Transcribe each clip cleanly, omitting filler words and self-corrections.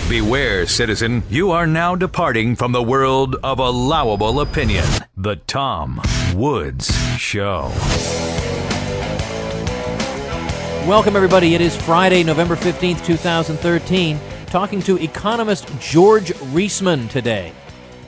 Beware, citizen, you are now departing from the world of allowable opinion. The Tom Woods Show. Welcome, everybody. It is Friday, November 15th, 2013. Talking to economist George Reisman today.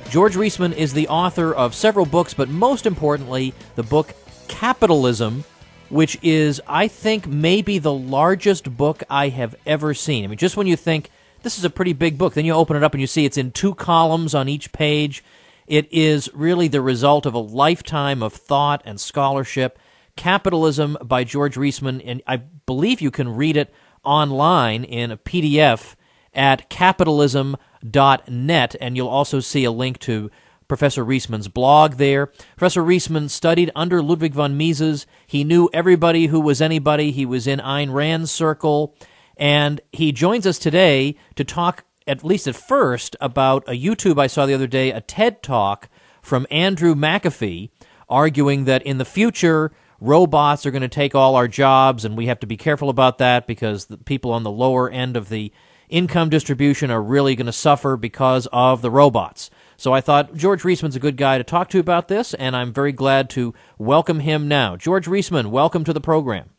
George Reisman is the author of several books, but most importantly, the book Capitalism, which is, I think, maybe the largest book I have ever seen. I mean, just when you think this is a pretty big book, then you open it up and you see it's in 2 columns on each page. It is really the result of a lifetime of thought and scholarship. Capitalism by George Reisman, and I believe you can read it online in a PDF at capitalism.net, and you'll also see a link to Professor Reisman's blog there. Professor Reisman studied under Ludwig von Mises. He knew everybody who was anybody. He was in Ayn Rand's circle. And he joins us today to talk, at least at first, about a YouTube I saw the other day, a TED Talk from Andrew McAfee, arguing that in the future, robots are going to take all our jobs, and we have to be careful about that because the people on the lower end of the income distribution are really going to suffer because of the robots. So I thought George Reisman's a good guy to talk to about this, and I'm very glad to welcome him now. George Reisman, welcome to the program.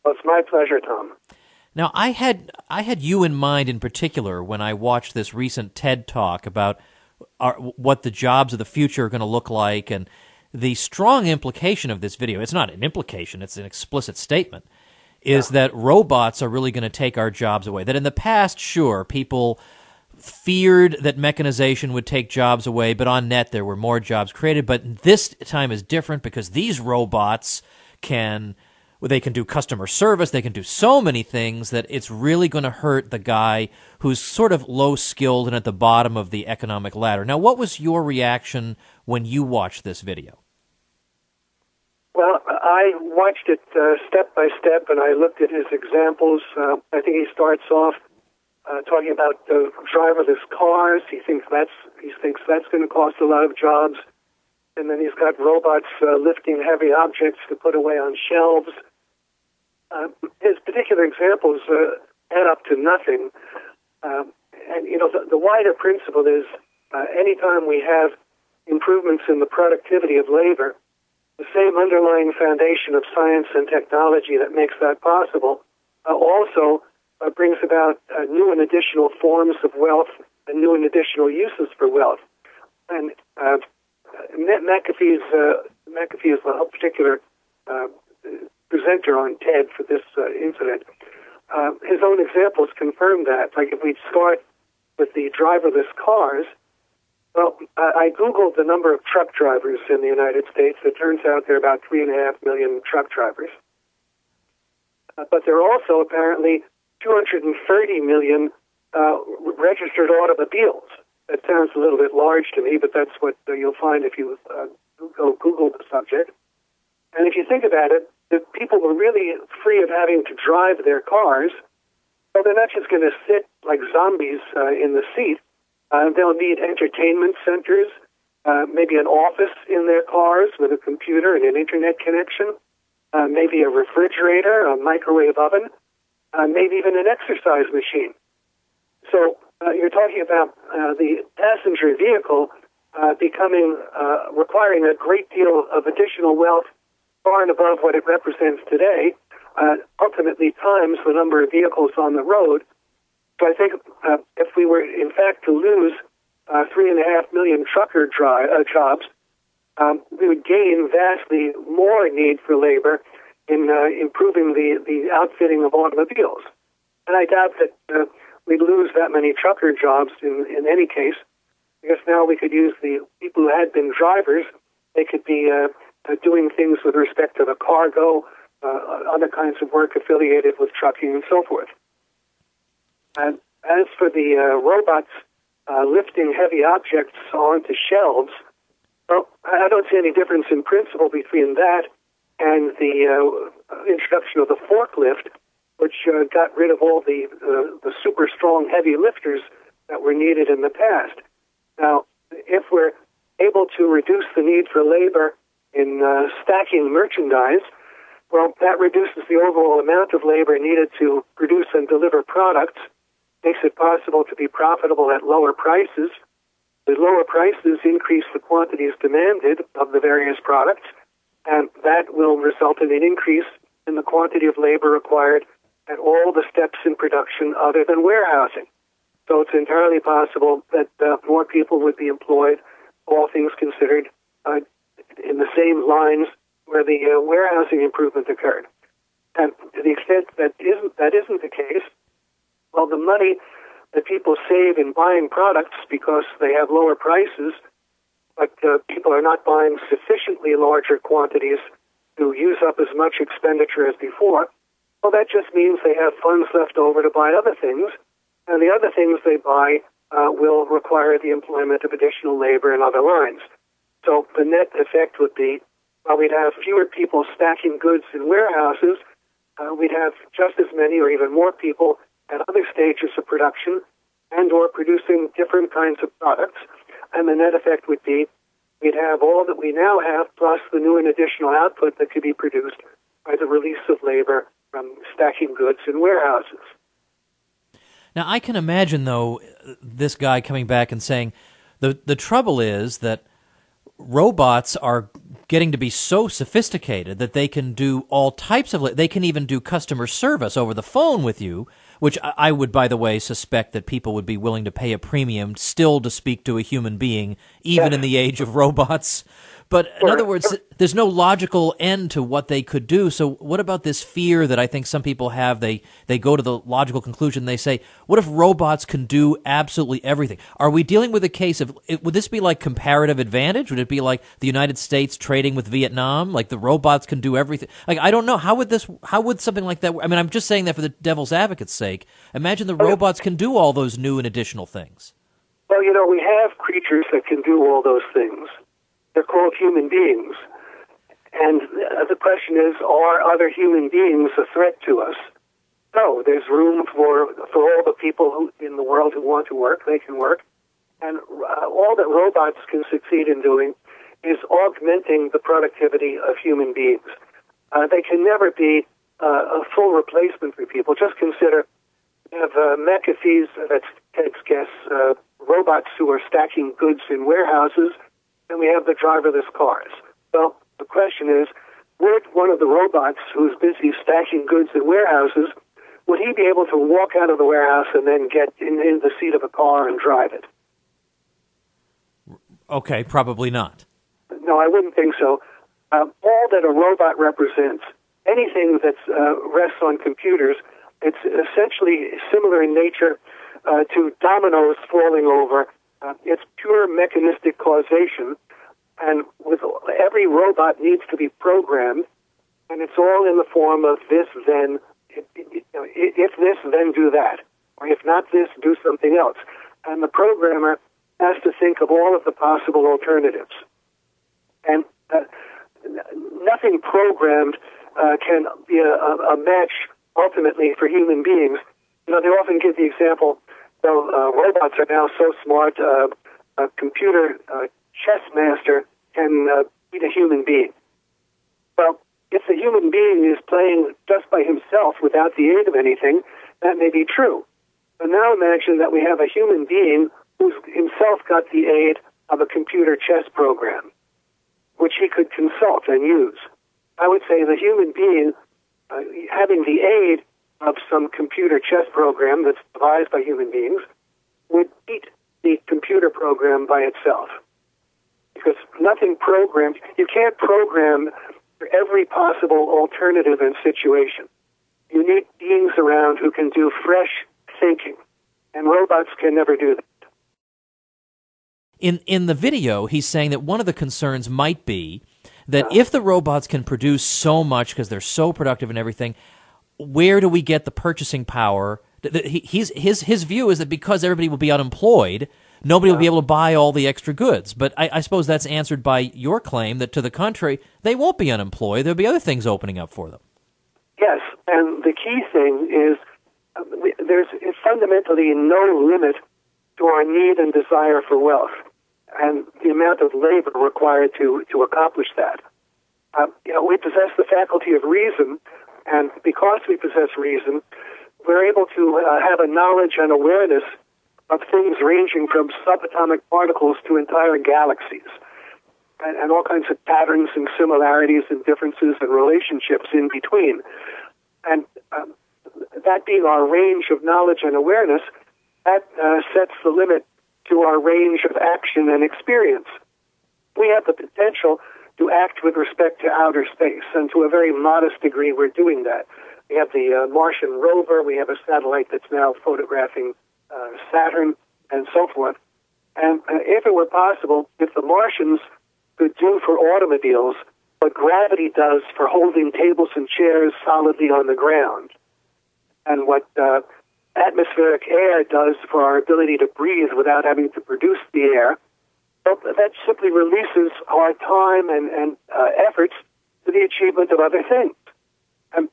Well, it's my pleasure, Tom. Now, I had you in mind in particular when I watched this recent TED Talk about what the jobs of the future are going to look like, and the strong implication of this video, it's not an implication, it's an explicit statement, is that robots are really going to take our jobs away. That in the past, sure, people feared that mechanization would take jobs away, but on net there were more jobs created. But this time is different because these robots can do customer service, they can do so many things that it's really going to hurt the guy who's sort of low-skilled and at the bottom of the economic ladder. Now, what was your reaction when you watched this video? Well, I watched it step by step, and I looked at his examples. I think he starts off talking about driverless cars. He thinks that's going to cost a lot of jobs. And then he's got robots lifting heavy objects to put away on shelves. His particular examples add up to nothing. And, you know, the wider principle is anytime we have improvements in the productivity of labor, the same underlying foundation of science and technology that makes that possible also brings about new and additional forms of wealth and new and additional uses for wealth. And McAfee is the particular presenter on TED for this incident. His own examples confirm that. Like if we start with the driverless cars, well, I Googled the number of truck drivers in the United States. It turns out there are about 3.5 million truck drivers. But there are also apparently 230 million registered automobiles. That sounds a little bit large to me, but that's what you'll find if you go Google the subject. And if you think about it, if people were really free of having to drive their cars, well, they're not just going to sit like zombies in the seat. They'll need entertainment centers, maybe an office in their cars with a computer and an internet connection, maybe a refrigerator, a microwave oven, maybe even an exercise machine. So you're talking about the passenger vehicle requiring a great deal of additional wealth far and above what it represents today, ultimately times the number of vehicles on the road. So I think if we were, in fact, to lose 3.5 million trucker jobs, we would gain vastly more need for labor in improving the outfitting of automobiles. And I doubt that we'd lose that many trucker jobs in any case, because now we could use the people who had been drivers. They could be doing things with respect to the cargo, other kinds of work affiliated with trucking and so forth. And as for the robots lifting heavy objects onto shelves, well, I don't see any difference in principle between that and the introduction of the forklift, which got rid of all the super strong heavy lifters that were needed in the past. Now, if we're able to reduce the need for labor in stacking merchandise, well, that reduces the overall amount of labor needed to produce and deliver products. makes it possible to be profitable at lower prices. The lower prices increase the quantities demanded of the various products, and that will result in an increase in the quantity of labor required at all the steps in production other than warehousing. So it's entirely possible that more people would be employed, all things considered, in the same lines where the warehousing improvement occurred. And to the extent that isn't the case, well, the money that people save in buying products because they have lower prices, but people are not buying sufficiently larger quantities to use up as much expenditure as before, well, that just means they have funds left over to buy other things, and the other things they buy will require the employment of additional labor in other lines. So the net effect would be, while we'd have fewer people stacking goods in warehouses, we'd have just as many or even more people at other stages of production and or producing different kinds of products. And the net effect would be we'd have all that we now have plus the new and additional output that could be produced by the release of labor from stacking goods in warehouses. Now, I can imagine, though, this guy coming back and saying the trouble is that robots are getting to be so sophisticated that they can do all types of... They can even do customer service over the phone with you, which I would, by the way, suspect that people would be willing to pay a premium still to speak to a human being, even in the age of robots. But in other words, there's no logical end to what they could do. So what about this fear that I think some people have? They go to the logical conclusion. They say, what if robots can do absolutely everything? Are we dealing with a case of, would this be like comparative advantage? Would it be like the United States trading with Vietnam? Like the robots can do everything? Like, I don't know. How would something like that, I mean, I'm just saying that for the devil's advocate's sake. Imagine the robots can do all those new and additional things. Well, we have creatures that can do all those things. They're called human beings. And the question is, are other human beings a threat to us? No, there's room for all the people in the world who want to work, they can work. And all that robots can succeed in doing is augmenting the productivity of human beings. They can never be a full replacement for people. Just consider, you have McAfee's, that's Ted's guess, robots who are stacking goods in warehouses, and we have the driverless cars. Well, the question is, would one of the robots who's busy stacking goods in warehouses, would he be able to walk out of the warehouse and then get in the seat of a car and drive it? Okay, probably not. No, I wouldn't think so. All that a robot represents, anything that rests on computers, it's essentially similar in nature to dominoes falling over. It's pure mechanistic causation, and with every robot needs to be programmed, and it's all in the form of this, then, if this, then do that, or if not this, do something else. And the programmer has to think of all of the possible alternatives. And nothing programmed can be a match, ultimately, for human beings. They often give the example, robots are now so smart, a computer chess master can beat a human being. Well, if the human being is playing just by himself without the aid of anything, that may be true. But now imagine that we have a human being who's himself got the aid of a computer chess program, which he could consult and use. I would say the human being, having the aid of some computer chess program that's devised by human beings, would beat the computer program by itself. Because nothing programmed, you can't program for every possible alternative and situation. You need beings around who can do fresh thinking, and robots can never do that. In the video, he's saying that one of the concerns might be that if the robots can produce so much because they're so productive and everything, where do we get the purchasing power? His view is that because everybody will be unemployed, nobody will be able to buy all the extra goods. But I suppose that's answered by your claim that, to the contrary, they won't be unemployed. There'll be other things opening up for them. Yes, and the key thing is there's fundamentally no limit to our need and desire for wealth and the amount of labor required to accomplish that. We possess the faculty of reason, and because we possess reason, we're able to have a knowledge and awareness of things ranging from subatomic particles to entire galaxies, and all kinds of patterns and similarities and differences and relationships in between. And that being our range of knowledge and awareness, that sets the limit to our range of action and experience. We have the potential to act with respect to outer space, and to a very modest degree we're doing that. We have the Martian rover, we have a satellite that's now photographing Saturn, and so forth. And if it were possible, if the Martians could do for automobiles what gravity does for holding tables and chairs solidly on the ground, and what atmospheric air does for our ability to breathe without having to produce the air, well, that simply releases our time and efforts to the achievement of other things. And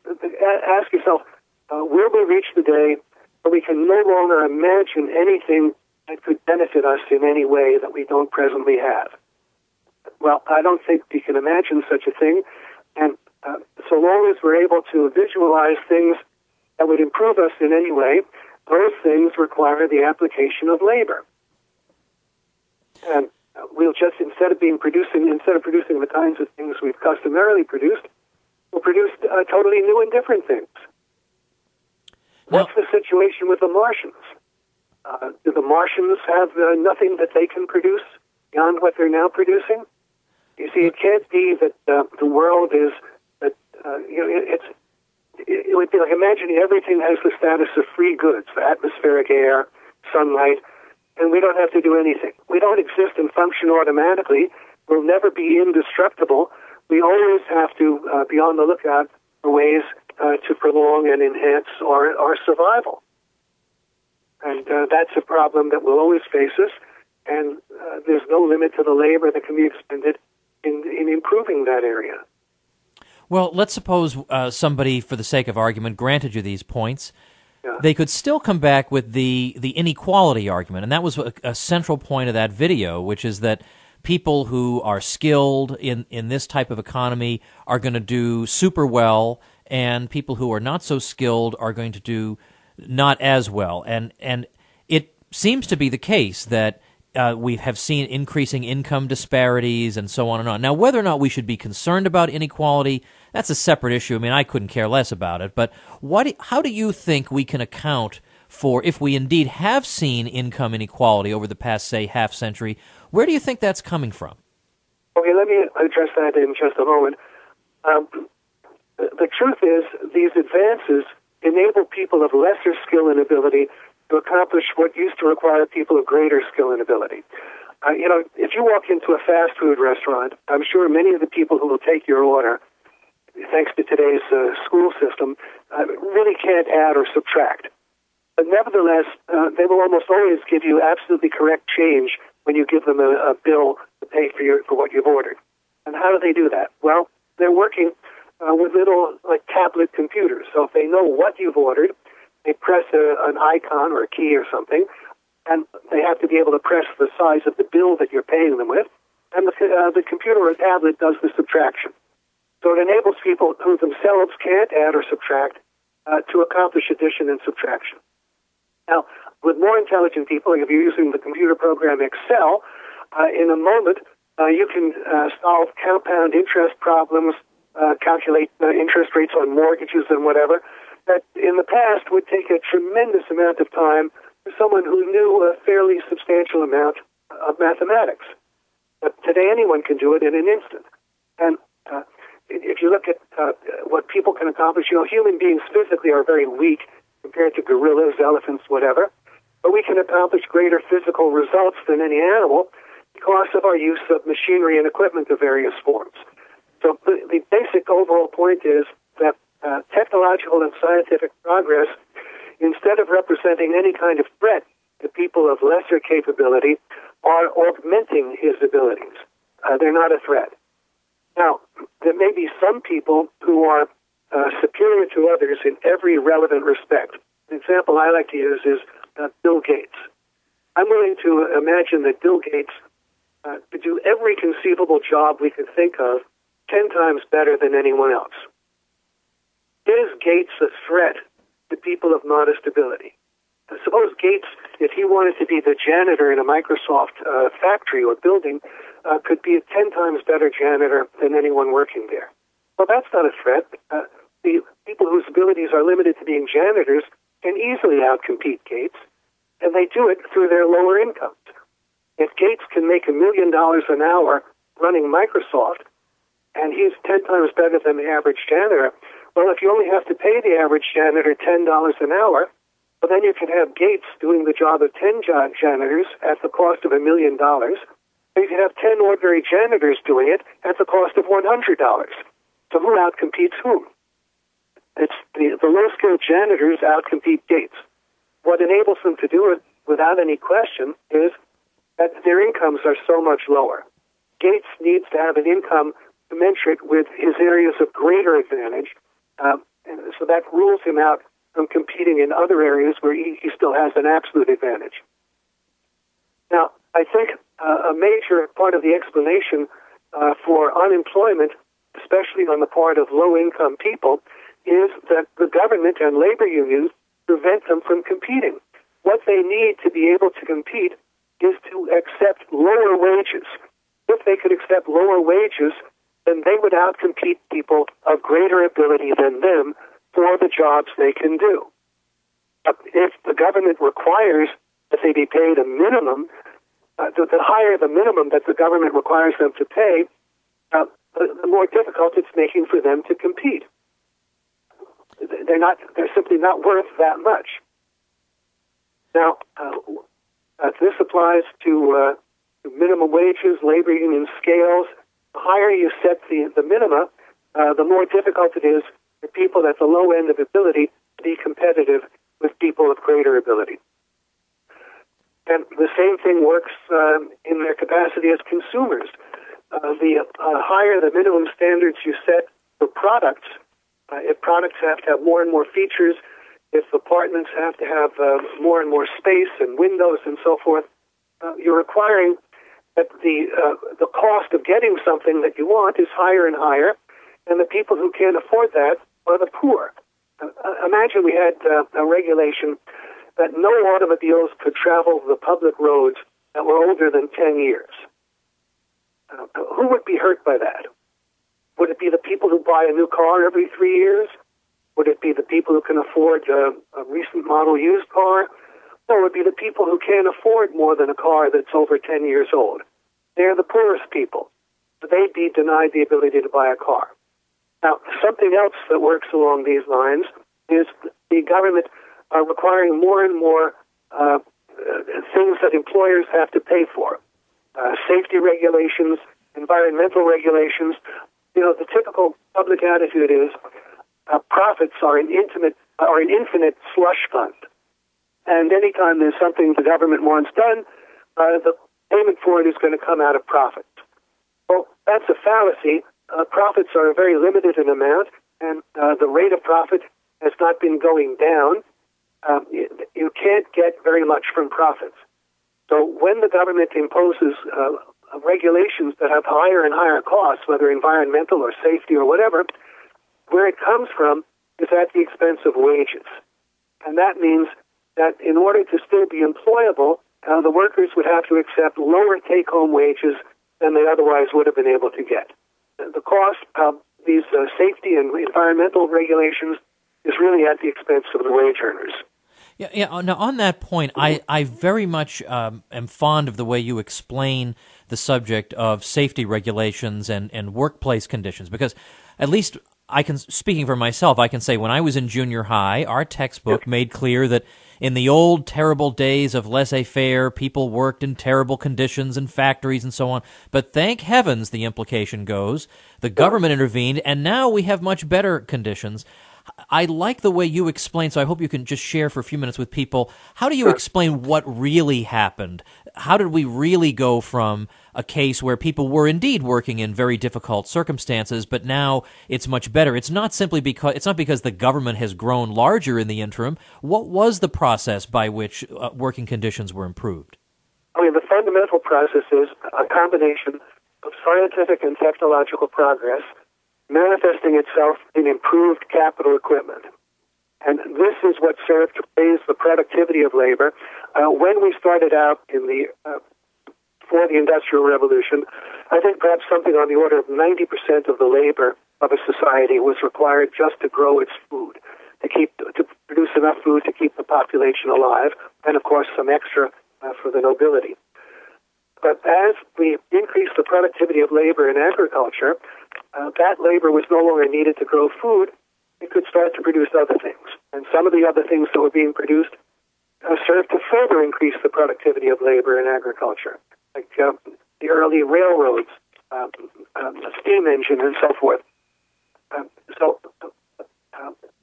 ask yourself, will we reach the day where we can no longer imagine anything that could benefit us in any way that we don't presently have? Well, I don't think we can imagine such a thing, and so long as we're able to visualize things that would improve us in any way, those things require the application of labor. And we'll just, instead of producing the kinds of things we've customarily produced, we'll produce totally new and different things. What's the situation with the Martians? Do the Martians have nothing that they can produce beyond what they're now producing? You see, it can't be that the world is that it would be like imagining everything has the status of free goods, atmospheric air, sunlight, and we don't have to do anything. We don't exist and function automatically. We'll never be indestructible. We always have to be on the lookout for ways to prolong and enhance our survival. And that's a problem that will always face us, and there's no limit to the labor that can be expended in improving that area. Well, let's suppose somebody, for the sake of argument, granted you these points. Yeah. They could still come back with the inequality argument, and that was a central point of that video, which is that people who are skilled in this type of economy are going to do super well, and people who are not so skilled are going to do not as well. And it seems to be the case that we have seen increasing income disparities and so on and on. Now, whether or not we should be concerned about inequality, that's a separate issue. I mean, I couldn't care less about it. But how do you think we can account for, if we indeed have seen income inequality over the past, say, half century, where do you think that's coming from? Okay, let me address that in just a moment. The truth is, these advances enable people of lesser skill and ability to accomplish what used to require people of greater skill and ability. If you walk into a fast food restaurant, I'm sure many of the people who will take your order, thanks to today's school system, really can't add or subtract. But nevertheless, they will almost always give you absolutely correct change when you give them a bill to pay for what you've ordered. And how do they do that? Well, they're working with little tablet computers. So if they know what you've ordered, they press an icon or a key or something, and they have to be able to press the size of the bill that you're paying them with, and the computer or tablet does the subtraction. So it enables people who themselves can't add or subtract to accomplish addition and subtraction. Now, with more intelligent people, if you're using the computer program Excel, in a moment you can solve compound interest problems, calculate interest rates on mortgages and whatever, that in the past would take a tremendous amount of time for someone who knew a fairly substantial amount of mathematics. But today anyone can do it in an instant. And if you look at what people can accomplish, human beings physically are very weak compared to gorillas, elephants, whatever, but we can accomplish greater physical results than any animal because of our use of machinery and equipment of various forms. So the basic overall point is that technological and scientific progress, instead of representing any kind of threat to people of lesser capability, are augmenting his abilities. They're not a threat. Now, there may be some people who are superior to others in every relevant respect. An example I like to use is Bill Gates. I'm willing to imagine that Bill Gates could do every conceivable job we could think of 10 times better than anyone else. Is Gates a threat to people of modest ability. Suppose Gates, if he wanted to be the janitor in a Microsoft factory or building, could be a 10 times better janitor than anyone working there. Well, that's not a threat. The people whose abilities are limited to being janitors can easily outcompete Gates, and they do it through their lower incomes. If Gates can make $1 million an hour running Microsoft, and he's 10 times better than the average janitor, well, if you only have to pay the average janitor $10 an hour, well, then you can have Gates doing the job of 10 janitors at the cost of $1 million. Or you can have 10 ordinary janitors doing it at the cost of $100. So who outcompetes whom? It's the low-skilled janitors outcompete Gates. What enables them to do it without any question is that their incomes are so much lower. Gates needs to have an income commensurate with his areas of greater advantage, and so that rules him out from competing in other areas where he still has an absolute advantage. Now, I think a major part of the explanation for unemployment, especially on the part of low-income people, is that the government and labor unions prevent them from competing. What they need to be able to compete is to accept lower wages. If they could accept lower wages, then they would outcompete people of greater ability than them for the jobs they can do. If the government requires that they be paid a minimum, the higher the minimum that the government requires them to pay, the more difficult it's making for them to compete. They're simply not worth that much. Now, this applies to minimum wages, labor union scales. The higher you set the minima, the more difficult it is for people at the low end of ability to be competitive with people of greater ability. And the same thing works in their capacity as consumers. The higher the minimum standards you set for products, if products have to have more and more features, if apartments have to have more and more space and windows and so forth, you're requiring that the cost of getting something that you want is higher and higher, and the people who can't afford that are the poor. Imagine we had a regulation that no automobiles could travel the public roads that were older than 10 years. Who would be hurt by that? Would it be the people who buy a new car every 3 years? Would it be the people who can afford a recent model used car? Or would it be the people who can't afford more than a car that's over 10 years old? They're the poorest people. They'd be denied the ability to buy a car. Now, something else that works along these lines is the government requiring more and more things that employers have to pay for. Safety regulations, environmental regulations. You know, the typical public attitude is profits are an infinite slush fund. And anytime there's something the government wants done, the payment for it is going to come out of profits. Well, that's a fallacy. Profits are very limited in amount, and the rate of profit has not been going down. You can't get very much from profits. So when the government imposes regulations that have higher and higher costs, whether environmental or safety or whatever, where it comes from is at the expense of wages. And that means that in order to still be employable, the workers would have to accept lower take-home wages than they otherwise would have been able to get. The cost of these safety and environmental regulations is really at the expense of the wage earners. Yeah. Now, on that point, I very much am fond of the way you explain the subject of safety regulations and workplace conditions, because at least speaking for myself, I can say when I was in junior high, our textbook made clear that in the old terrible days of laissez-faire, people worked in terrible conditions in factories and so on. But thank heavens, the implication goes, the government intervened, and now we have much better conditions. I like the way you explain, so I hope you can just share for a few minutes with people. How do you explain what really happened? How did we really go from a case where people were indeed working in very difficult circumstances, but now it's much better? It's not because the government has grown larger in the interim. What was the process by which working conditions were improved? I mean, the fundamental process is a combination of scientific and technological progress manifesting itself in improved capital equipment. And this is what served to raise the productivity of labor. When we started out for the Industrial Revolution, I think perhaps something on the order of 90% of the labor of a society was required just to grow its food, to produce enough food to keep the population alive, and of course some extra for the nobility. But as we increased the productivity of labor in agriculture, that labor was no longer needed to grow food. It could start to produce other things. And some of the other things that were being produced served to further increase the productivity of labor in agriculture, like the early railroads, the steam engine, and so forth.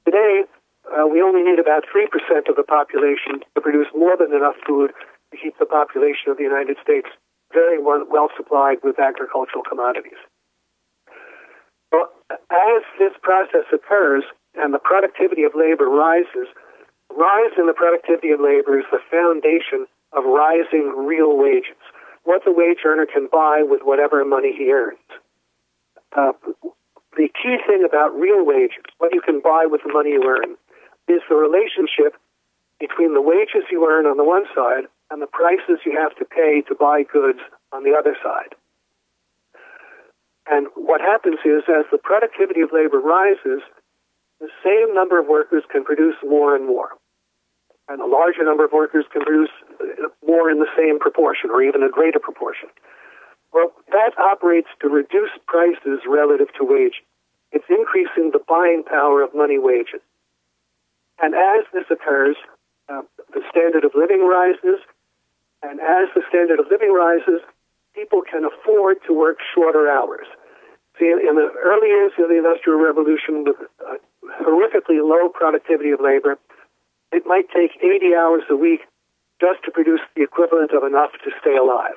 Today, we only need about 3% of the population to produce more than enough food to keep the population of the United States very well supplied with agricultural commodities. Well, as this process occurs and the productivity of labor rises, rise in the productivity of labor is the foundation of rising real wages, what the wage earner can buy with whatever money he earns. The key thing about real wages, what you can buy with the money you earn, is the relationship between the wages you earn on the one side and the prices you have to pay to buy goods on the other side. And what happens is, as the productivity of labor rises, the same number of workers can produce more and more. And a larger number of workers can produce more in the same proportion, or even a greater proportion. Well, that operates to reduce prices relative to wages. It's increasing the buying power of money wages. And as this occurs, the standard of living rises, and as the standard of living rises, people can afford to work shorter hours. See, in the early years of the Industrial Revolution, with horrifically low productivity of labor, it might take 80 hours a week just to produce the equivalent of enough to stay alive.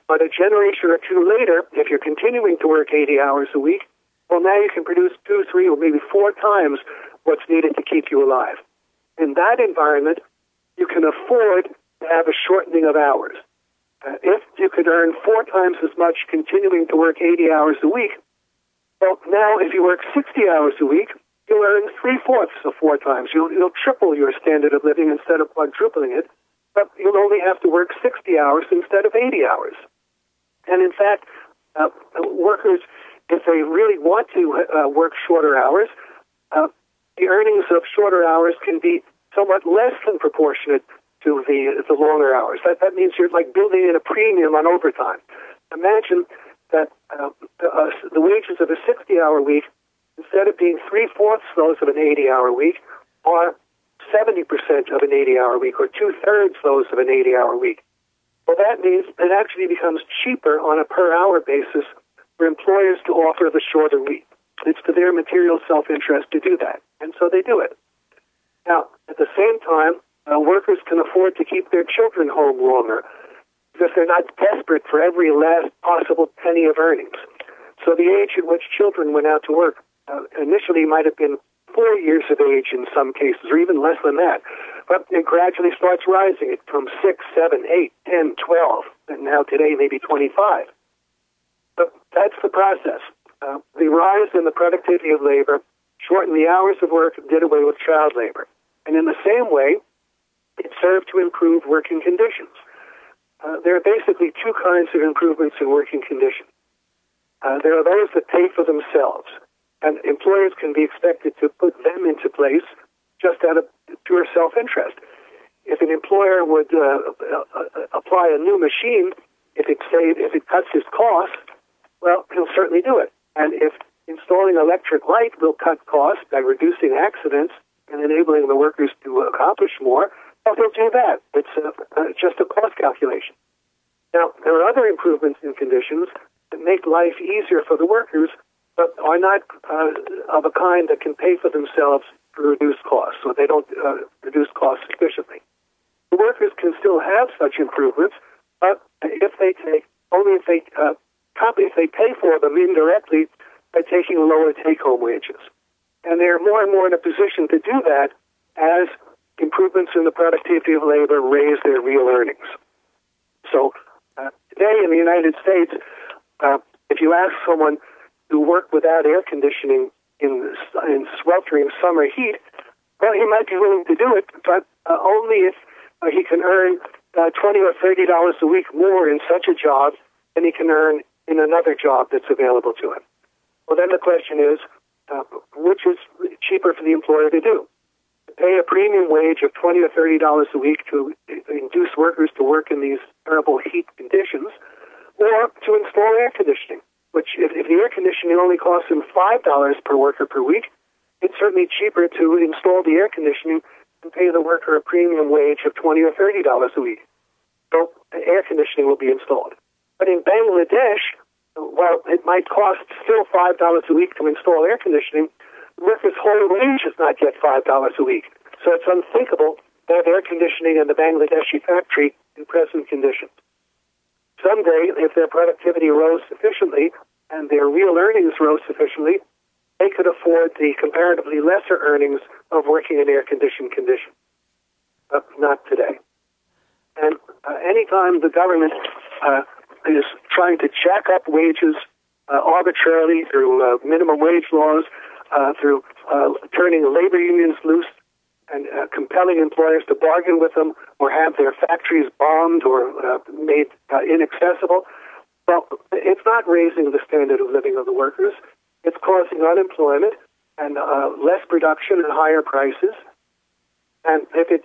But a generation or two later, if you're continuing to work 80 hours a week, well, now you can produce 2, 3, or maybe 4 times what's needed to keep you alive. In that environment, you can afford to have a shortening of hours. If you could earn 4 times as much continuing to work 80 hours a week, well, now if you work 60 hours a week, you'll earn 3/4 of 4 times. You'll triple your standard of living instead of quadrupling it, but you'll only have to work 60 hours instead of 80 hours. And in fact, workers, if they really want to work shorter hours, the earnings of shorter hours can be somewhat less than proportionate to the longer hours. That means you're like building in a premium on overtime. Imagine that the wages of a 60-hour week, instead of being 3/4 those of an 80-hour week, are 70% of an 80-hour week, or 2/3 those of an 80-hour week. Well, that means it actually becomes cheaper on a per-hour basis for employers to offer the shorter week. It's to their material self-interest to do that, and so they do it. Now, at the same time, workers can afford to keep their children home longer because they're not desperate for every last possible penny of earnings. So the age at which children went out to work initially might have been 4 years of age in some cases, or even less than that. But it gradually starts rising. It from 6, 7, 8, 10, 12, and now today maybe 25. But that's the process. The rise in the productivity of labor shortened the hours of work and did away with child labor. And in the same way, it served to improve working conditions. There are basically 2 kinds of improvements in working conditions. There are those that pay for themselves, and employers can be expected to put them into place just out of pure self-interest. If an employer would apply a new machine, if it cuts his costs, well, he'll certainly do it. And if installing electric light will cut costs by reducing accidents and enabling the workers to accomplish more, well, he'll do that. It's just a cost calculation. Now, there are other improvements in conditions that make life easier for the workers, but are not of a kind that can pay for themselves for reduced costs, so they don't reduce costs sufficiently. The workers can still have such improvements, but if they pay for them indirectly by taking lower take-home wages. And they're more and more in a position to do that as improvements in the productivity of labor raise their real earnings. So today in the United States, if you ask someone to work without air conditioning in sweltering summer heat, Well, he might be willing to do it, but only if he can earn $20 or $30 a week more in such a job than he can earn in another job that's available to him. Well, then the question is, which is cheaper for the employer to do? To pay a premium wage of $20 or $30 a week to induce workers to work in these terrible heat conditions, or to install air conditioning, which if the air conditioning only costs him $5 per worker per week, it's certainly cheaper to install the air conditioning and pay the worker a premium wage of $20 or $30 a week. So air conditioning will be installed. But in Bangladesh, while it might cost still $5 a week to install air conditioning, the worker's whole wage is not yet $5 a week. So it's unthinkable to have air conditioning in the Bangladeshi factory in present conditions. Someday, if their productivity rose sufficiently and their real earnings rose sufficiently, they could afford the comparatively lesser earnings of working in air-conditioned conditions. But not today. And anytime the government is trying to jack up wages arbitrarily through minimum wage laws, through turning labor unions loose and compelling employers to bargain with them or have their factories bombed or made inaccessible, well, it's not raising the standard of living of the workers. It's causing unemployment and less production and higher prices. And if it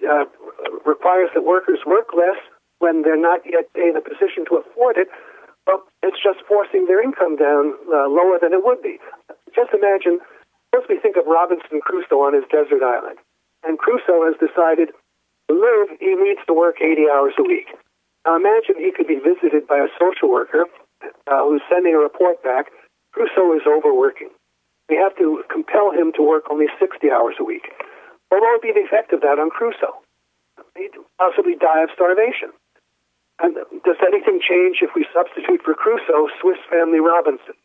requires that workers work less when they're not yet in a position to afford it, well, it's just forcing their income down lower than it would be. Just imagine, suppose we think of Robinson Crusoe on his desert island. And Crusoe has decided to live, he needs to work 80 hours a week. Now imagine he could be visited by a social worker who's sending a report back. Crusoe is overworking. We have to compel him to work only 60 hours a week. What would be the effect of that on Crusoe? He'd possibly die of starvation. And does anything change if we substitute for Crusoe Swiss Family Robinson?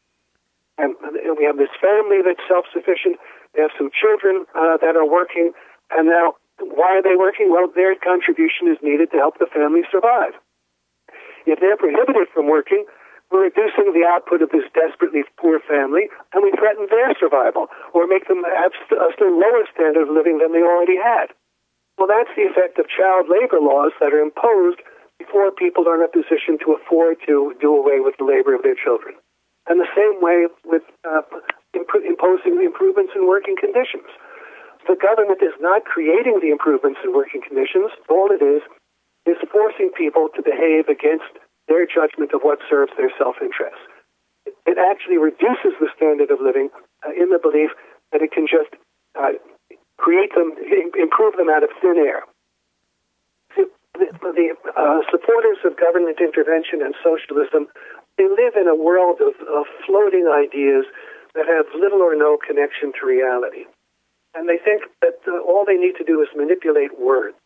And we have this family that's self-sufficient. They have some children that are working. And now, why are they working? Well, their contribution is needed to help the family survive. If they're prohibited from working, we're reducing the output of this desperately poor family, and we threaten their survival, or make them have a still lower standard of living than they already had. Well, that's the effect of child labor laws that are imposed before people are in a position to afford to do away with the labor of their children. And the same way with imposing the improvements in working conditions. The government is not creating the improvements in working conditions. All it is forcing people to behave against their judgment of what serves their self-interest. It actually reduces the standard of living in the belief that it can just create them, improve them out of thin air. The supporters of government intervention and socialism, they live in a world of floating ideas that have little or no connection to reality. And they think that all they need to do is manipulate words.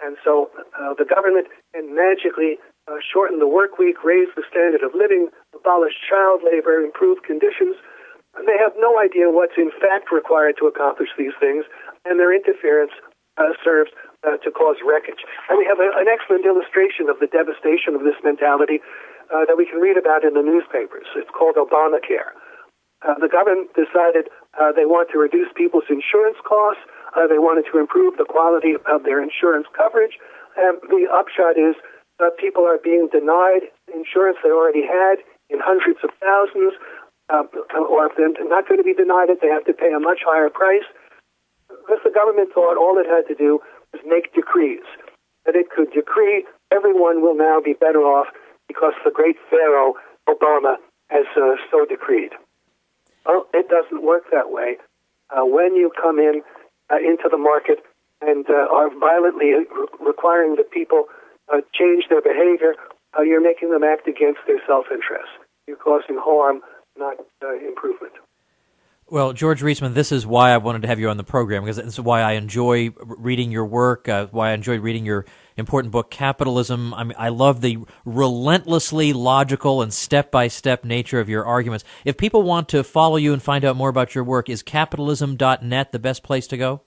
And so the government can magically shorten the work week, raise the standard of living, abolish child labor, improve conditions. And they have no idea what's in fact required to accomplish these things, and their interference serves to cause wreckage. And we have an excellent illustration of the devastation of this mentality that we can read about in the newspapers. It's called Obamacare. The government decided they want to reduce people's insurance costs. They wanted to improve the quality of their insurance coverage. And the upshot is people are being denied insurance they already had in hundreds of thousands, or if they're not going to be denied it, they have to pay a much higher price. Because the government thought all it had to do was make decrees, that it could decree everyone will now be better off because the great Pharaoh, Obama, has so decreed. Well, it doesn't work that way. When you come into the market and are violently requiring that people change their behavior, you're making them act against their self-interest. You're causing harm, not improvement. Well, George Reisman, this is why I wanted to have you on the program, because this is why I enjoy reading your work, why I enjoy reading your important book, Capitalism. I love the relentlessly logical and step-by-step nature of your arguments. If people want to follow you and find out more about your work, is capitalism.net the best place to go?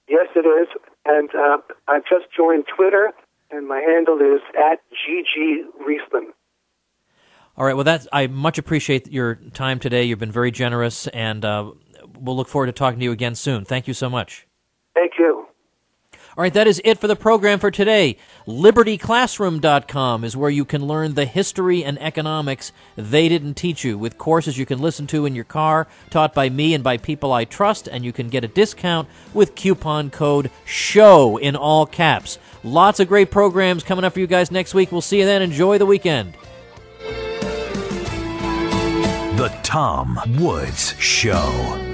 Yes, it is. And I've just joined Twitter, and my handle is @GGReisman. All right. Well, I much appreciate your time today. You've been very generous, and we'll look forward to talking to you again soon. Thank you so much. Thank you. All right, that is it for the program for today. LibertyClassroom.com is where you can learn the history and economics they didn't teach you, with courses you can listen to in your car, taught by me and by people I trust, and you can get a discount with coupon code SHOW in all caps. Lots of great programs coming up for you guys next week. We'll see you then. Enjoy the weekend. The Tom Woods Show.